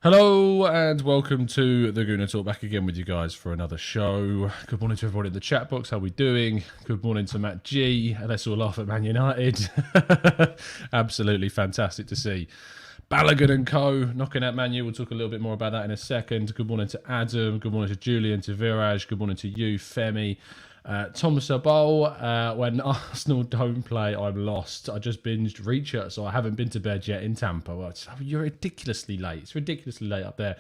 Hello and welcome to the Gooner Talk, back again with you guys for another show. Good morning to everybody in the chat box. How we doing? Good morning to Matt G. Let's all laugh at Man United. Absolutely fantastic to see. Balogun and co. knocking out Man U. We'll talk a little bit more about that in a second. Good morning to Adam. Good morning to Julian, to Viraj. Good morning to you, Femi. Thomas Sabol, when Arsenal don't play, I'm lost. I just binged Reacher, so I haven't been to bed yet in Tampa. Well, you're ridiculously late. It's ridiculously late up there.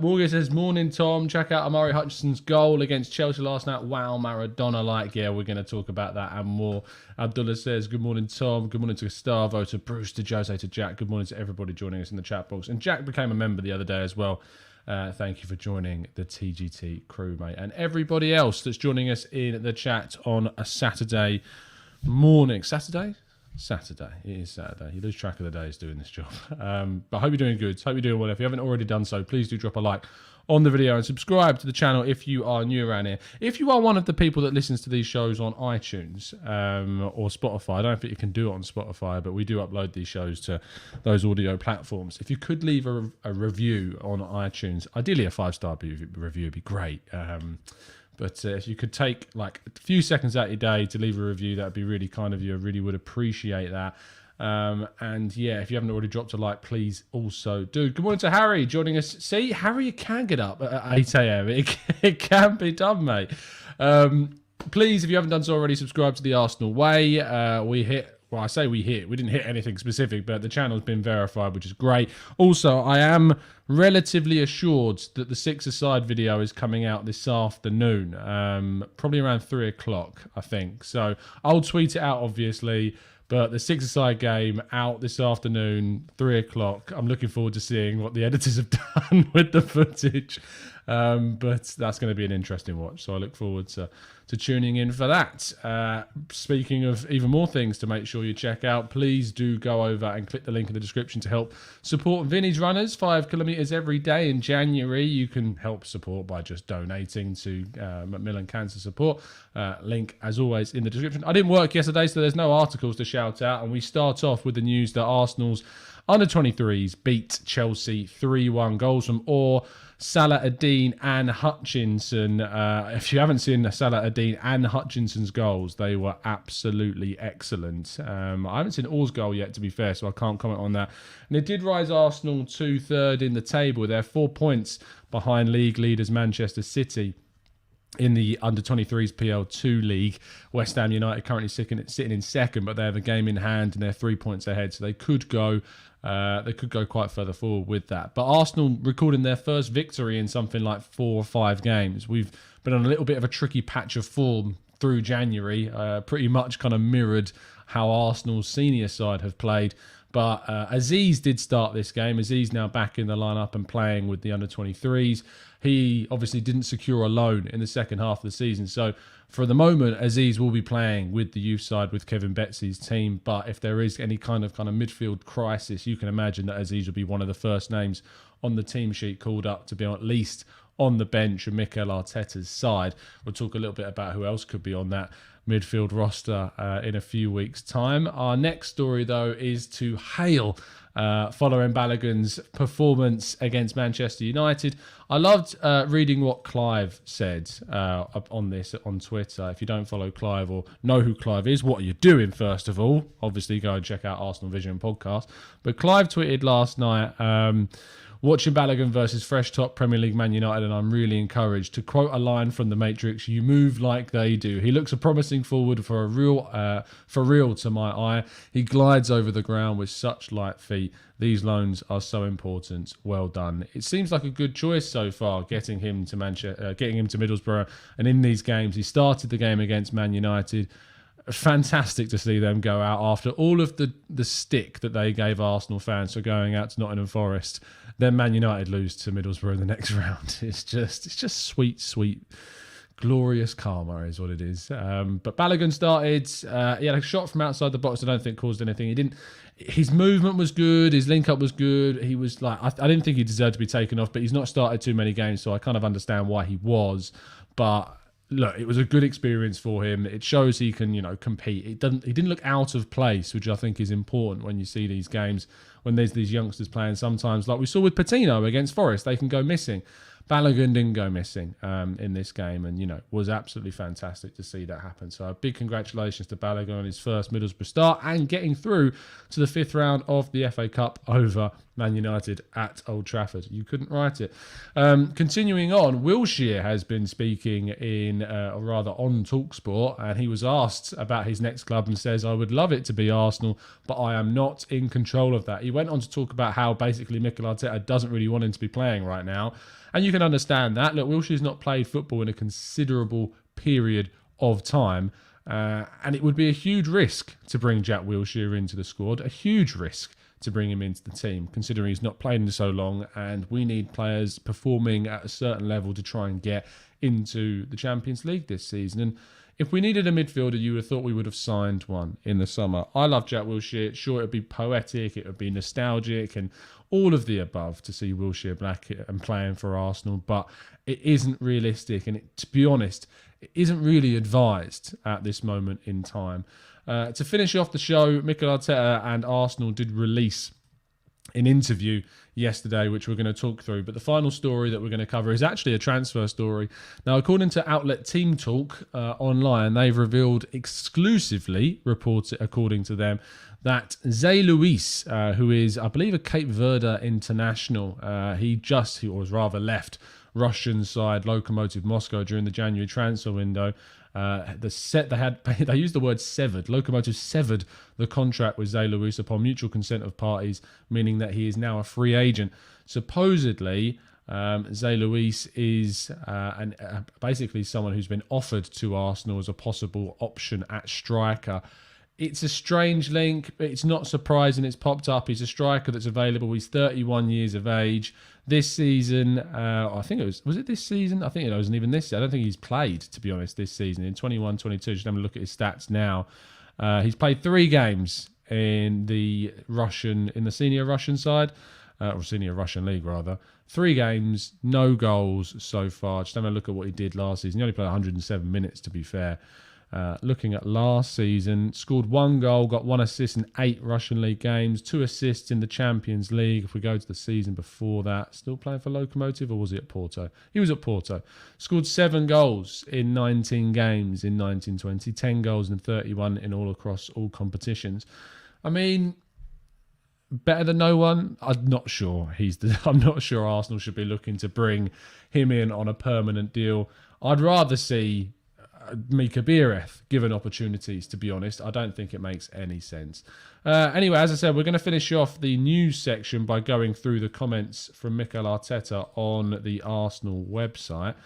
Morgan says, morning, Tom. Check out Amari Hutchinson's goal against Chelsea last night. Wow, Maradona-like. Yeah, we're going to talk about that and more. Abdullah says, good morning, Tom. Good morning to Gustavo, to Bruce, to Jose, to Jack. Good morning to everybody joining us in the chat box. And Jack became a member the other day as well. Thank you for joining the TGT crew, mate. And everybody else that's joining us in the chat on a Saturday morning. Saturday? Saturday. It is Saturday. You lose track of the days doing this job. But I hope you're doing good. Hope you're doing well. If you haven't already done so, please do drop a like on the video and subscribe to the channel if you are new around here. If you are one of the people that listens to these shows on iTunes or Spotify, I don't think you can do it on Spotify, but we do upload these shows to those audio platforms. If you could leave a review on iTunes, ideally a 5-star review would be great. But if you could take like a few seconds out of your day to leave a review, that would be really kind of you. I really would appreciate that. And yeah, if you haven't already dropped a like, please also do. Good morning to Harry joining us. See, Harry, you can get up at 8 a.m. It can be done, mate. Please, if you haven't done so already, subscribe to the Arsenal Way. Well, I say we didn't hit anything specific, but the channel's been verified, which is great. Also, I am relatively assured that the six-a-side video is coming out this afternoon, probably around 3 o'clock, I think. So I'll tweet it out, obviously, but the six-a-side game out this afternoon, 3 o'clock. I'm looking forward to seeing what the editors have done with the footage. But that's going to be an interesting watch, so I look forward to tuning in for that. Speaking of even more things to make sure you check out, please do go over and click the link in the description to help support Vinny's Runners, 5 kilometres every day in January. You can help support by just donating to Macmillan Cancer Support. Link, as always, in the description. I didn't work yesterday, so there's no articles to shout out, and we start off with the news that Arsenal's under-23s beat Chelsea 3-1, goals from Orr, Salah-Eddine and Hutchinson. If you haven't seen Salah-Eddine and Hutchinson's goals, they were absolutely excellent. I haven't seen Orr's goal yet, to be fair, so I can't comment on that. And it did rise Arsenal to third in the table. They're 4 points behind league leaders Manchester City. In the under-23s PL2 league, West Ham United currently sitting in second, but they have a game in hand and they're 3 points ahead, so they could go quite further forward with that. But Arsenal recording their first victory in something like 4 or 5 games. We've been on a little bit of a tricky patch of form through January, pretty much kind of mirrored how Arsenal's senior side have played. But Aziz did start this game. Aziz now back in the lineup and playing with the under-23s. He obviously didn't secure a loan in the second half of the season. So for the moment, Aziz will be playing with the youth side with Kevin Betsy's team. But if there is any kind of midfield crisis, you can imagine that Aziz will be one of the first names on the team sheet called up to be at least on the bench of Mikel Arteta's side. We'll talk a little bit about who else could be on that midfield roster in a few weeks' time. Our next story, though, is to hail following Balogun's performance against Manchester United. I loved reading what Clive said on this on Twitter. If you don't follow Clive or know who Clive is, what are you doing, first of all? Obviously, go and check out Arsenal Vision podcast. But Clive tweeted last night, watching Balogun versus fresh top Premier League Man United, and I'm really encouraged. To quote a line from The Matrix, "You move like they do. He looks a promising forward for real to my eye. He glides over the ground with such light feet. These loans are so important. Well done." It seems like a good choice so far, getting him to Middlesbrough, and in these games, he started the game against Man United. Fantastic to see them go out after all of the stick that they gave Arsenal fans for going out to Nottingham Forest. Then Man United lose to Middlesbrough in the next round. It's just sweet, glorious karma is what it is. But Balogun started. He had a shot from outside the box. I don't think caused anything. His movement was good. His link up was good. He was like, I didn't think he deserved to be taken off, but he's not started too many games, so I kind of understand why he was. But look, it was a good experience for him. It shows he can, compete. He didn't look out of place, which I think is important when you see these games, when there's these youngsters playing. Sometimes, like we saw with Patino against Forest, they can go missing. Balogun didn't go missing in this game, and was absolutely fantastic to see that happen. So a big congratulations to Balogun on his first Middlesbrough start and getting through to the 5th round of the FA Cup over Man United at Old Trafford. You couldn't write it. Continuing on, Wilshere has been speaking or rather on TalkSport, and he was asked about his next club and says, "I would love it to be Arsenal, but I am not in control of that." He went on to talk about how basically Mikel Arteta doesn't really want him to be playing right now. And you can understand that. Look, Wilshere's not played football in a considerable period of time. And it would be a huge risk to bring Jack Wilshere into the squad. A huge risk to bring him into the team, considering he's not played in so long. And we need players performing at a certain level to try and get into the Champions League this season. And if we needed a midfielder, you would have thought we would have signed one in the summer. I love Jack Wilshere. Sure, it would be poetic, it would be nostalgic, and all of the above to see Wilshere back and playing for Arsenal, but it isn't realistic, and to be honest, it isn't really advised at this moment in time. To finish off the show, Mikel Arteta and Arsenal did release an interview yesterday, which we're going to talk through. But the final story that we're going to cover is actually a transfer story. Now, according to outlet Team Talk online, they've revealed exclusively, according to them, that Zé Luis, who is, I believe, a Cape Verde international, he was rather left Russian side Lokomotiv Moscow during the January transfer window. They used the word severed. Lokomotiv severed the contract with Zé Luis upon mutual consent of parties, meaning that he is now a free agent. Supposedly, Zé Luis is basically someone who's been offered to Arsenal as a possible option at striker. It's a strange link, but it's not surprising it's popped up. He's a striker that's available. He's 31 years of age. This season, I think was it this season? I think it wasn't even this season. I don't think he's played, to be honest, this season. In 21-22, just having a look at his stats now. He's played 3 games in the senior Russian side, or senior Russian league, rather. 3 games, no goals so far. Just having a look at what he did last season. He only played 107 minutes, to be fair. Looking at last season, scored 1 goal, got 1 assist in 8 Russian League games, 2 assists in the Champions League. If we go to the season before that, still playing for Lokomotiv, or was he at Porto? He was at Porto. Scored 7 goals in 19 games in 1920, 10 goals in 31 in all across all competitions. I mean, better than no one? I'm not sure. I'm not sure Arsenal should be looking to bring him in on a permanent deal. I'd rather see Mika Biereth given opportunities, to be honest. I don't think it makes any sense. Anyway, as I said, we're going to finish off the news section by going through the comments from Mikel Arteta on the Arsenal website.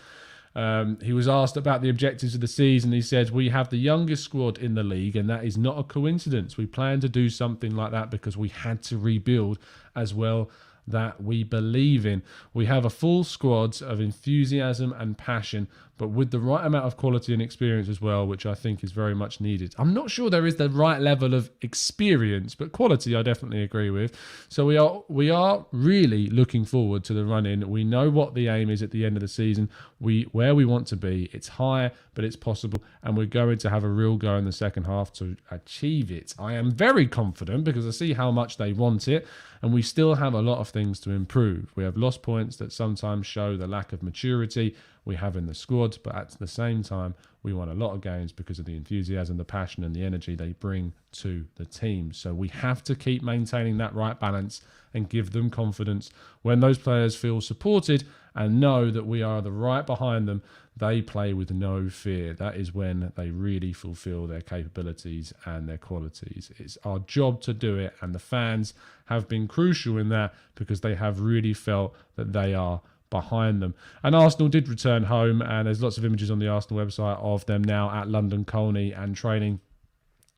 He was asked about the objectives of the season. He said, "We have the youngest squad in the league, and that is not a coincidence. We plan to do something like that because we had to rebuild as well that we believe in. We have a full squad of enthusiasm and passion, but with the right amount of quality and experience as well, which I think is very much needed." I'm not sure there is the right level of experience, but quality I definitely agree with. So we are really looking forward to the run-in. We know what the aim is at the end of the season, where we want to be. It's high, but it's possible, and we're going to have a real go in the second half to achieve it. I am very confident because I see how much they want it, and we still have a lot of things to improve. We have lost points that sometimes show the lack of maturity we have in the squad, but at the same time, we won a lot of games because of the enthusiasm, the passion, and the energy they bring to the team. So we have to keep maintaining that right balance and give them confidence. When those players feel supported and know that we are right behind them, they play with no fear. That is when they really fulfill their capabilities and their qualities. It's our job to do it, and the fans have been crucial in that because they have really felt that they are behind them. And Arsenal did return home, and there's lots of images on the Arsenal website of them now at London Colney and training,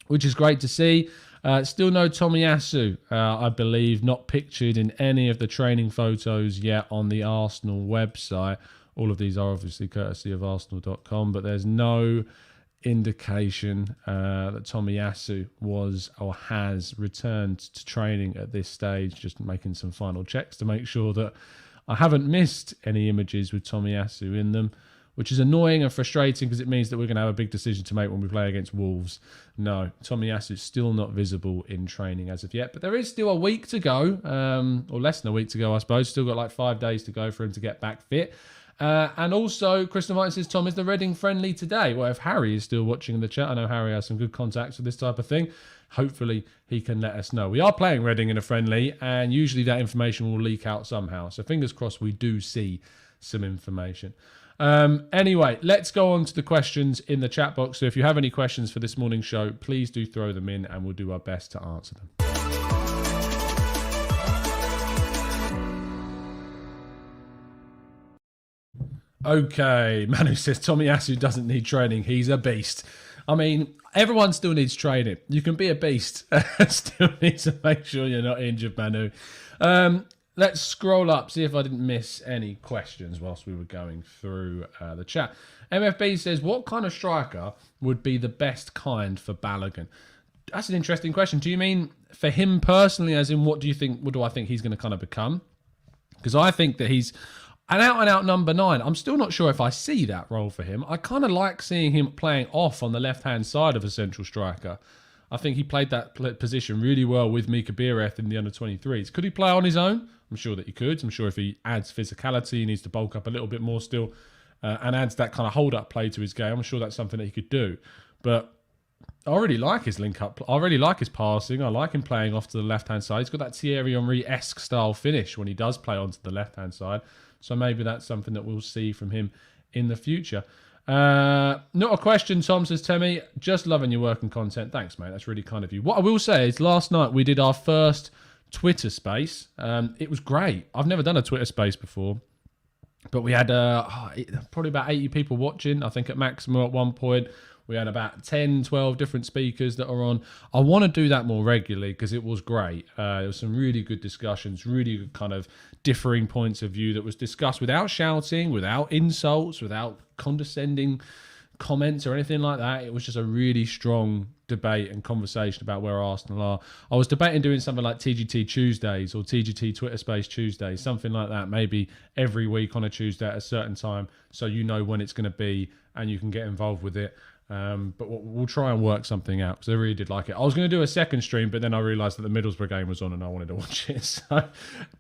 which is great to see. Still no Tomiyasu, I believe, not pictured in any of the training photos yet on the Arsenal website. All of these are obviously courtesy of Arsenal.com, but there's no indication that Tomiyasu was or has returned to training at this stage, just making some final checks to make sure that I haven't missed any images with Tomiyasu in them. which is annoying and frustrating because it means that we're going to have a big decision to make when we play against Wolves. No, Tomiyasu is still not visible in training as of yet, but there is still a week to go, or less than a week to go, I suppose. Still got like 5 days to go for him to get back fit. And also, Christian Martin says, Tom, is the Reading friendly today? Well, if Harry is still watching in the chat, I know Harry has some good contacts with this type of thing. Hopefully, he can let us know. We are playing Reading in a friendly, and usually that information will leak out somehow. So fingers crossed we do see some information. Anyway, let's go on to the questions in the chat box. So if you have any questions for this morning's show, please do throw them in, and we'll do our best to answer them. Okay, Manu says Tomiyasu doesn't need training. He's a beast. I mean, everyone still needs training. You can be a beast. Still need to make sure you're not injured, Manu. Let's scroll up, see if I didn't miss any questions whilst we were going through the chat. MFB says, what kind of striker would be the best kind for Balogun? That's an interesting question. Do you mean for him personally, as in what do I think he's going to kind of become? Because I think that he's an out-and-out number 9. I'm still not sure if I see that role for him. I kind of like seeing him playing off on the left-hand side of a central striker. I think he played that position really well with Mika Biereth in the under-23s. Could he play on his own? I'm sure that he could. I'm sure if he adds physicality, he needs to bulk up a little bit more still, and adds that kind of hold-up play to his game. I'm sure that's something that he could do. But I really like his link-up. I really like his passing. I like him playing off to the left-hand side. He's got that Thierry Henry-esque style finish when he does play onto the left-hand side. So maybe that's something that we'll see from him in the future. Not a question, Tom says, Temi. Just loving your work and content. Thanks, mate. That's really kind of you. What I will say is last night we did our first Twitter space. It was great. I've never done a Twitter space before. But we had probably about 80 people watching, I think at maximum at one point. We had about 10, 12 different speakers that are on. I want to do that more regularly because it was great. There was some really good discussions, really good kind of differing points of view that was discussed without shouting, without insults, without condescending comments or anything like that. It was just a really strong debate and conversation about where Arsenal are. I was debating doing something like TGT Tuesdays or TGT Twitter Space Tuesdays, something like that, maybe every week on a Tuesday at a certain time so you know when it's going to be and you can get involved with it. But we'll try and work something out because I really did like it. I was going to do a second stream, but then I realised that the Middlesbrough game was on and I wanted to watch it. So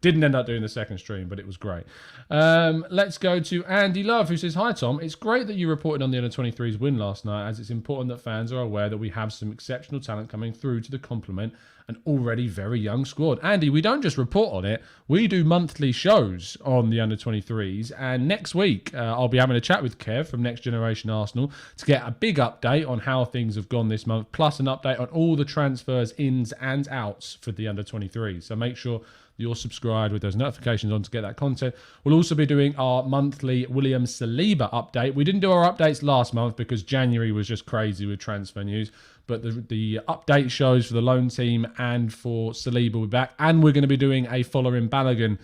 didn't end up doing the second stream, but it was great. Let's go to Andy Love, who says, hi, Tom. It's great that you reported on the Under-23s win last night, as it's important that fans are aware that we have some exceptional talent coming through to complement an already very young squad. Andy, we don't just report on it. We do monthly shows on the Under-23s. And next week, I'll be having a chat with Kev from Next Generation Arsenal to get a big update on how things have gone this month, plus an update on all the transfers, ins and outs for the Under-23s. So make sure you're subscribed with those notifications on to get that content. We'll also be doing our monthly William Saliba update. We didn't do our updates last month because January was just crazy with transfer news. But the update shows for the loan team and for Saliba will be back. And we're going to be doing a following Balogun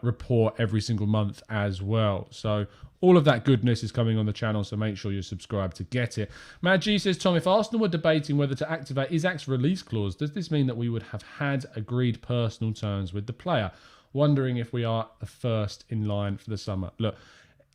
report every single month as well. So all of that goodness is coming on the channel, so make sure you're subscribed to get it. Matt G says, Tom, if Arsenal were debating whether to activate Isak's release clause, does this mean that we would have had agreed personal terms with the player? Wondering if we are the first in line for the summer. Look,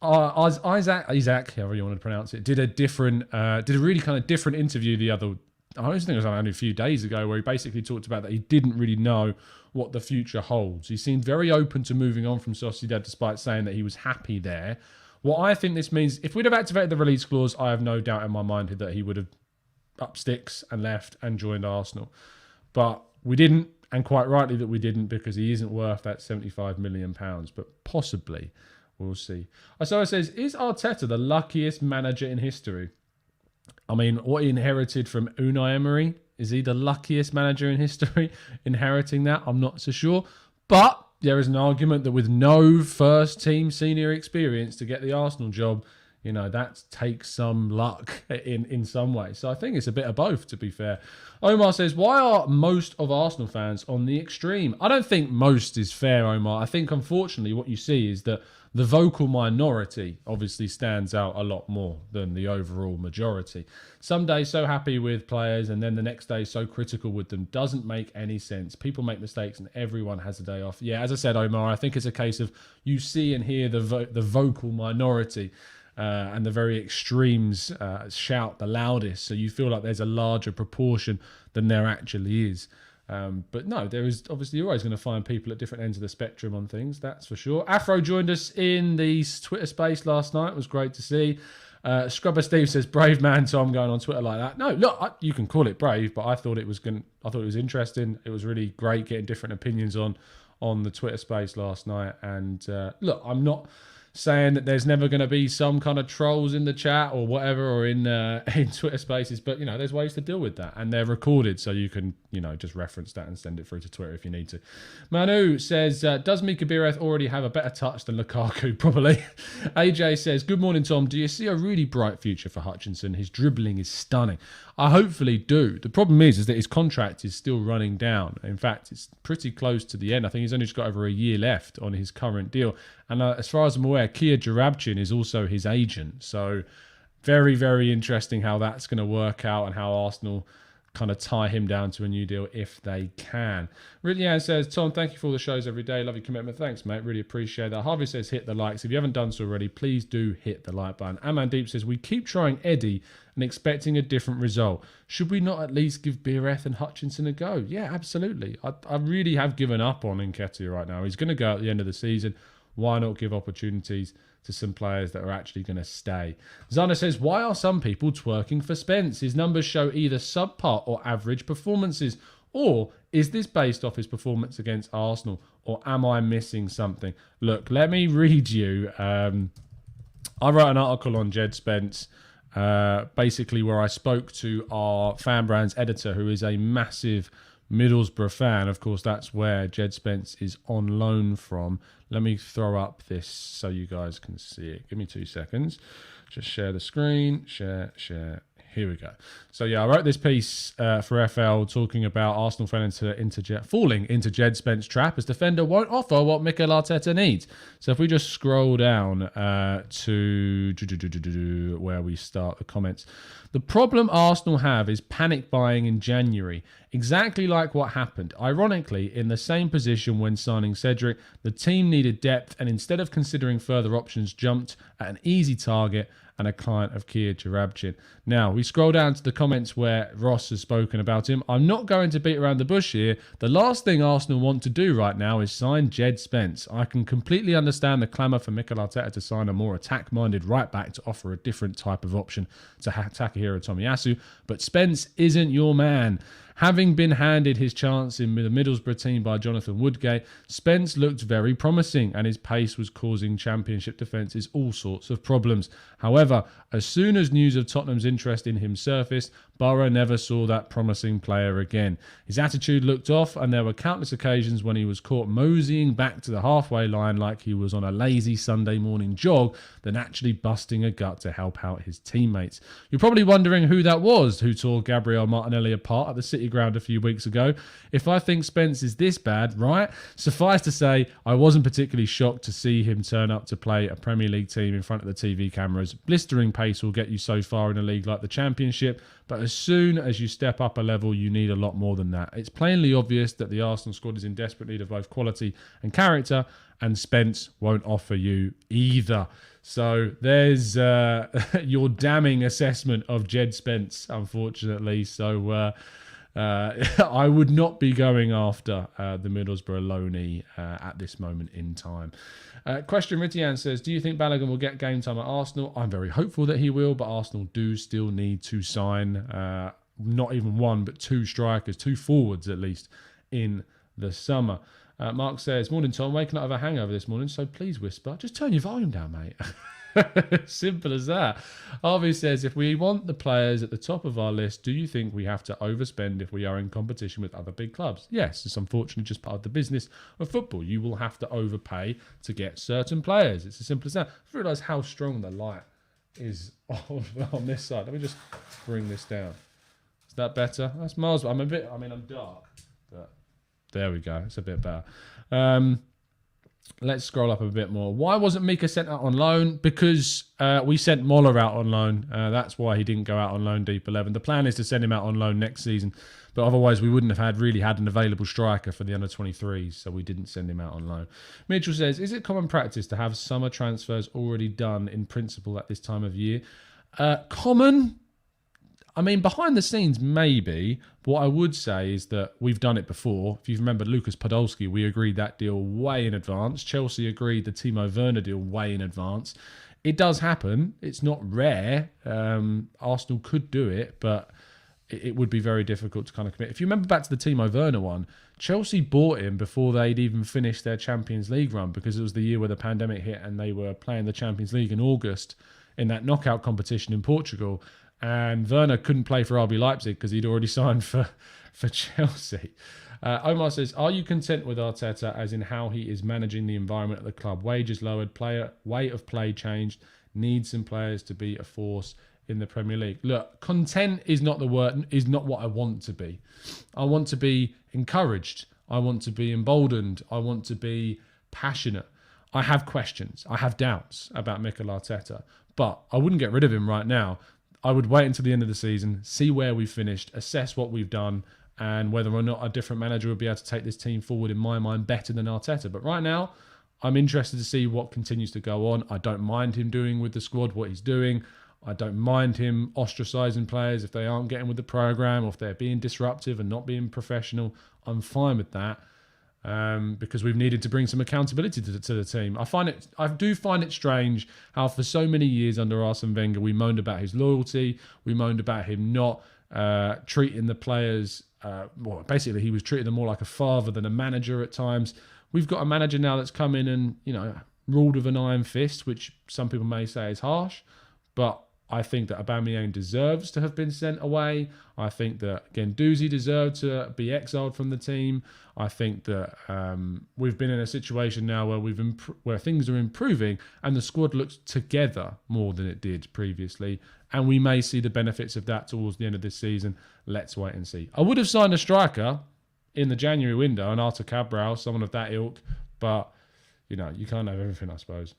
Isaac, however you want to pronounce it, did a really kind of different interview the other, I think it was only a few days ago, where he basically talked about that he didn't really know what the future holds. He seemed very open to moving on from Sociedad, despite saying that he was happy there. What I think this means, if we'd have activated the release clause, I have no doubt in my mind that he would have up sticks and left and joined Arsenal. But we didn't, and quite rightly that we didn't, because he isn't worth that £75 million. But possibly, we'll see. So it says, is Arteta the luckiest manager in history? I mean, what he inherited from Unai Emery, is he the luckiest manager in history inheriting that? I'm not so sure. But there is an argument that with no first team senior experience to get the Arsenal job, you know, that takes some luck in some way. So I think it's a bit of both, to be fair. Omar says, why are most of Arsenal fans on the extreme? I don't think most is fair, Omar. I think, unfortunately, what you see is that the vocal minority obviously stands out a lot more than the overall majority. Some days so happy with players and then the next day so critical with them doesn't make any sense. People make mistakes and everyone has a day off. Yeah, as I said, Omar, I think it's a case of you see and hear the vocal minority. and the very extremes shout the loudest. So you feel like there's a larger proportion than there actually is. But no, there is obviously, you're always going to find people at different ends of the spectrum on things, that's for sure. Afro joined us in the Twitter space last night. It was great to see. Scrubber Steve says, "Brave man Tom going on Twitter like that." No, look, you can call it brave, but I thought it was interesting. It was really great getting different opinions on the Twitter space last night. And look, I'm not saying that there's never going to be some kind of trolls in the chat or whatever, or in Twitter spaces, but there's ways to deal with that, and they're recorded, so you can just reference that and send it through to Twitter if you need to. Manu says, does Mika Bireth already have a better touch than Lukaku? Probably. AJ says, good morning Tom, do you see a really bright future for Hutchinson? His dribbling is stunning. I hopefully do. The problem is that his contract is still running down. In fact, it's pretty close to the end. I think he's only just got over a year left on his current deal. And as far as I'm aware, Kia Jarabchin is also his agent. So very, very interesting how that's going to work out and how Arsenal kind of tie him down to a new deal if they can. Ridlian says, Tom, thank you for all the shows every day. Love your commitment. Thanks, mate. Really appreciate that. Harvey says, hit the likes. If you haven't done so already, please do hit the like button. Amandeep says, we keep trying Eddie and expecting a different result. Should we not at least give Bireth and Hutchinson a go? Yeah, absolutely. I really have given up on Nketiah right now. He's going to go at the end of the season. Why not give opportunities to some players that are actually going to stay? Zana says, why are some people twerking for Spence? His numbers show either subpar or average performances. Or is this based off his performance against Arsenal? Or am I missing something? Look, let me read you. I wrote an article on Jed Spence, basically where I spoke to our Fan Brands editor, who is a massive Middlesbrough fan. Of course, that's where Jed Spence is on loan from. Let me throw up this so you guys can see it. Give me 2 seconds. Just share the screen. Share. Here we go. So yeah, I wrote this piece for FL talking about Arsenal falling into Jed Spence's trap as defender won't offer what Mikel Arteta needs. So if we just scroll down to where we start the comments. The problem Arsenal have is panic buying in January, exactly like what happened. Ironically, in the same position when signing Cedric, the team needed depth and instead of considering further options, jumped at an easy target and a client of Kia Jarabchin. Now, we scroll down to the comments where Ross has spoken about him. I'm not going to beat around the bush here. The last thing Arsenal want to do right now is sign Jed Spence. I can completely understand the clamour for Mikel Arteta to sign a more attack-minded right-back to offer a different type of option to Takahiro Tomiyasu, but Spence isn't your man. Having been handed his chance in the Middlesbrough team by Jonathan Woodgate, Spence looked very promising and his pace was causing Championship defences all sorts of problems. However, as soon as news of Tottenham's interest in him surfaced, Boro never saw that promising player again. His attitude looked off and there were countless occasions when he was caught moseying back to the halfway line like he was on a lazy Sunday morning jog than actually busting a gut to help out his teammates. You're probably wondering who that was who tore Gabriel Martinelli apart at the City Ground a few weeks ago. If I think Spence is this bad, right? Suffice to say, I wasn't particularly shocked to see him turn up to play a Premier League team in front of the TV cameras. Blistering pace will get you so far in a league like the Championship, but as soon as you step up a level, you need a lot more than that. It's plainly obvious that the Arsenal squad is in desperate need of both quality and character, and Spence won't offer you either. So there's your damning assessment of Jed Spence, unfortunately. So I would not be going after the Middlesbrough loanee at this moment in time. Question Ritian says, do you think Balogun will get game time at Arsenal? I'm very hopeful that he will, but Arsenal do still need to sign not even one, but two strikers, two forwards at least, in the summer. Mark says, morning Tom, waking up with a hangover this morning, so please whisper. Just turn your volume down, mate. Simple as that. Harvey says, if we want the players at the top of our list, do you think we have to overspend if we are in competition with other big clubs? Yes, it's unfortunately just part of the business of football. You will have to overpay to get certain players. It's as simple as that. I realise how strong the light is on this side. Let me just bring this down. Is that better? That's miles. I'm dark, but there we go. It's a bit better. Let's scroll up a bit more. Why wasn't Mika sent out on loan? Because we sent Moller out on loan. That's why he didn't go out on loan deep 11. The plan is to send him out on loan next season, but otherwise we wouldn't have really had an available striker for the under-23s, so we didn't send him out on loan. Mitchell says, is it common practice to have summer transfers already done in principle at this time of year? Common? I mean, behind the scenes, maybe. But what I would say is that we've done it before. If you remember Lucas Podolski, we agreed that deal way in advance. Chelsea agreed the Timo Werner deal way in advance. It does happen. It's not rare. Arsenal could do it, but it would be very difficult to kind of commit. If you remember back to the Timo Werner one, Chelsea bought him before they'd even finished their Champions League run, because it was the year where the pandemic hit and they were playing the Champions League in August in that knockout competition in Portugal. And Werner couldn't play for RB Leipzig because he'd already signed for Chelsea. Omar says, are you content with Arteta as in how he is managing the environment at the club? Wages lowered, way of play changed, needs some players to be a force in the Premier League. Look, content is not the word, is not what I want to be. I want to be encouraged. I want to be emboldened. I want to be passionate. I have questions. I have doubts about Mikel Arteta, but I wouldn't get rid of him right now. I would wait until the end of the season, see where we finished, assess what we've done, and whether or not a different manager would be able to take this team forward, in my mind, better than Arteta. But right now, I'm interested to see what continues to go on. I don't mind him doing with the squad what he's doing. I don't mind him ostracising players if they aren't getting with the programme or if they're being disruptive and not being professional. I'm fine with that. Because we've needed to bring some accountability to the team. I do find it strange how for so many years under Arsene Wenger we moaned about his loyalty, we moaned about him not treating the players. Basically he was treating them more like a father than a manager at times. We've got a manager now that's come in and ruled with an iron fist, which some people may say is harsh, but I think that Aubameyang deserves to have been sent away. I think that Guendouzi deserved to be exiled from the team. I think that we've been in a situation now where where things are improving and the squad looks together more than it did previously. And we may see the benefits of that towards the end of this season. Let's wait and see. I would have signed a striker in the January window, an Artur Cabral, someone of that ilk. But, you can't have everything, I suppose.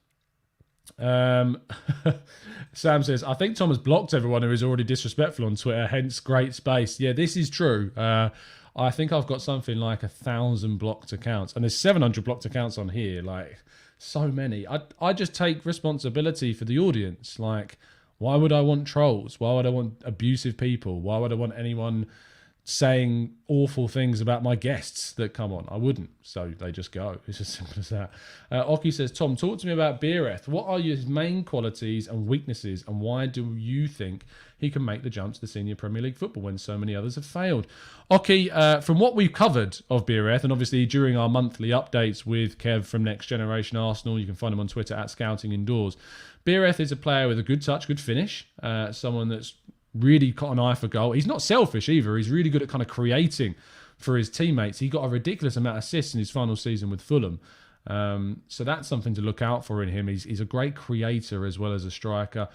Sam says, I think Tom has blocked everyone who is already disrespectful on Twitter, hence great space. Yeah, this is true. I think I've got something like 1,000 blocked accounts, and there's 700 blocked accounts on here, like so many. I just take responsibility for the audience. Like, why would I want trolls? Why would I want abusive people? Why would I want anyone saying awful things about my guests that come on? I wouldn't. So they just go. It's as simple as that. Oki says, Tom, talk to me about Biereth. What are his main qualities and weaknesses, and why do you think he can make the jump to the senior Premier League football when so many others have failed? Oki, from what we've covered of Biereth, and obviously during our monthly updates with Kev from Next Generation Arsenal, you can find him on Twitter at Scouting Indoors. Biereth is a player with a good touch, good finish, someone that's really got an eye for goal. He's not selfish either. He's really good at kind of creating for his teammates. He got a ridiculous amount of assists in his final season with Fulham. So that's something to look out for in him. He's a great creator as well as a striker.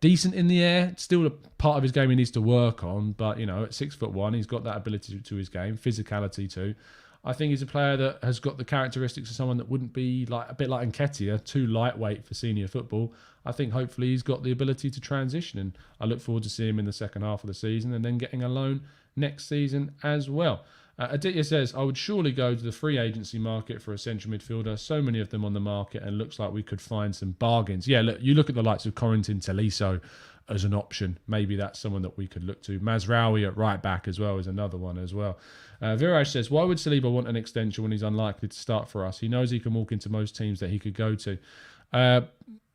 Decent in the air. Still a part of his game he needs to work on. But, at 6'1", he's got that ability to his game. Physicality too. I think he's a player that has got the characteristics of someone that wouldn't be a bit like Nketiah, too lightweight for senior football. I think hopefully he's got the ability to transition, and I look forward to seeing him in the second half of the season and then getting a loan next season as well. Aditya says, I would surely go to the free agency market for a central midfielder. So many of them on the market, and looks like we could find some bargains. Yeah, you look at the likes of Corentin Tolisso as an option. Maybe that's someone that we could look to. Mazraoui at right back as well is another one as well. Viraj says, why would Saliba want an extension when he's unlikely to start for us? He knows he can walk into most teams that he could go to.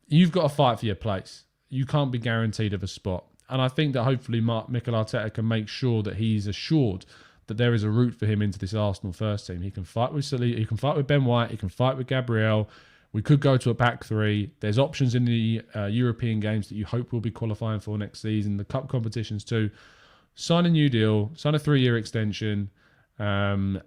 You've got to fight for your place. You can't be guaranteed of a spot. And I think that hopefully Mikel Arteta can make sure that he's assured that there is a route for him into this Arsenal first team. He can fight with Saliba, he can fight with Ben White, he can fight with Gabriel. We could go to a back three. There's options in the European games that you hope we'll be qualifying for next season. The cup competitions too. Sign a new deal, sign a 3-year extension, and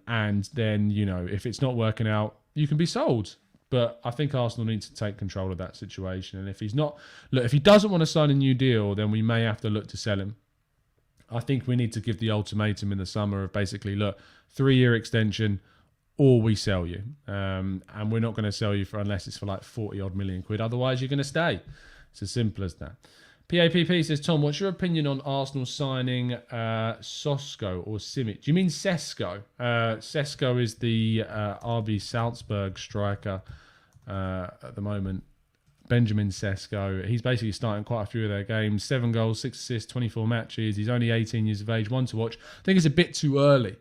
then, if it's not working out, you can be sold. But I think Arsenal need to take control of that situation. And if if he doesn't want to sign a new deal, then we may have to look to sell him. I think we need to give the ultimatum in the summer of basically, 3-year extension, or we sell you. And we're not going to sell you unless it's for like 40 odd million quid. Otherwise, you're going to stay. It's as simple as that. PAPP says, Tom, what's your opinion on Arsenal signing Sosko or Simic? Do you mean Sesko? Sesko is the RB Salzburg striker at the moment. Benjamin Sesko. He's basically starting quite a few of their games. 7 goals, 6 assists, 24 matches. He's only 18 years of age. One to watch. I think it's a bit too early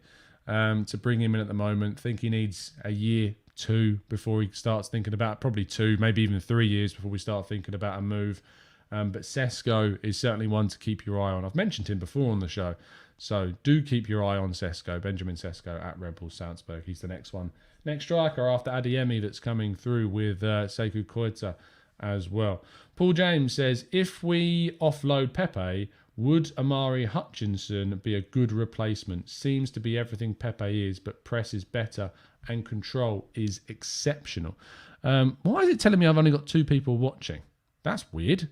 to bring him in at the moment. I think he needs a year, 2 before he starts thinking about, probably 2, maybe even 3 years before we start thinking about a move. But Sesko is certainly one to keep your eye on. I've mentioned him before on the show. So do keep your eye on Sesko, Benjamin Sesko at Red Bull Salzburg. He's the next one. Next striker after Adeyemi that's coming through with Sekou Koita as well. Paul James says, if we offload Pepe, would Amari Hutchinson be a good replacement? Seems to be everything Pepe is, but press is better and control is exceptional. Why is it telling me I've only got 2 people watching? That's weird.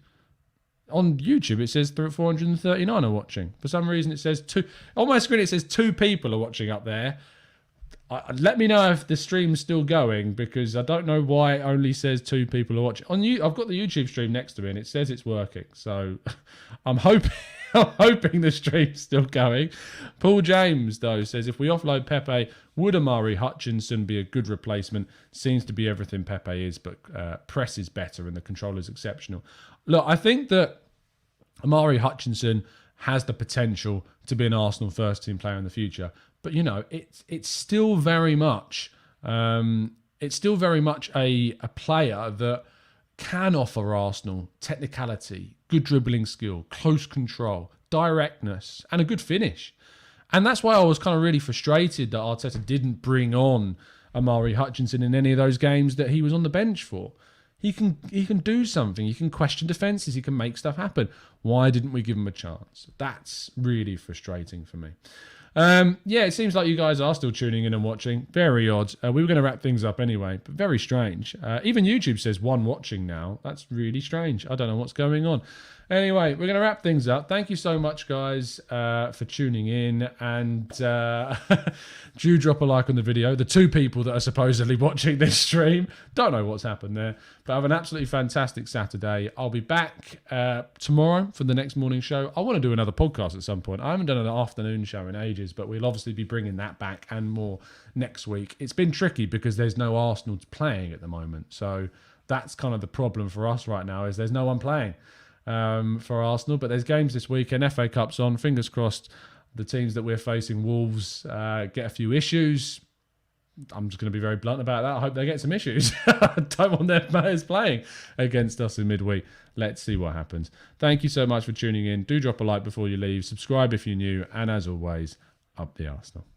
On YouTube, it says 439 are watching. For some reason, it says 2. On my screen, it says 2 people are watching up there. Let me know if the stream's still going, because I don't know why it only says 2 people are watching. I've got the YouTube stream next to me, and it says it's working. So I'm hoping the stream's still going. Paul James, though, says, if we offload Pepe, would Amari Hutchinson be a good replacement? Seems to be everything Pepe is, but press is better and the control is exceptional. Look, I think that Amari Hutchinson has the potential to be an Arsenal first-team player in the future. But, you know, it's still very much a player that can offer Arsenal technicality, good dribbling skill, close control, directness, and a good finish. And that's why I was kind of really frustrated that Arteta didn't bring on Amari Hutchinson in any of those games that he was on the bench for. He can do something. He can question defences. He can make stuff happen. Why didn't we give him a chance? That's really frustrating for me. Yeah, it seems like you guys are still tuning in and watching. Very odd. We were going to wrap things up anyway, but very strange. Even YouTube says 1 watching now. That's really strange. I don't know what's going on. Anyway, we're going to wrap things up. Thank you so much, guys, for tuning in. And do drop a like on the video. The 2 people that are supposedly watching this stream, don't know what's happened there. But have an absolutely fantastic Saturday. I'll be back tomorrow for the next morning show. I want to do another podcast at some point. I haven't done an afternoon show in ages, but we'll obviously be bringing that back and more next week. It's been tricky because there's no Arsenal playing at the moment. So that's kind of the problem for us right now, is there's no one playing for Arsenal. But there's games this weekend. FA Cup's on. Fingers crossed the teams that we're facing, Wolves, get a few issues. I'm just going to be very blunt about that. I hope they get some issues. I don't want their players playing against us in midweek. Let's see what happens. Thank you so much for tuning in. Do drop a like before you leave. Subscribe if you're new. And as always, up the Arsenal.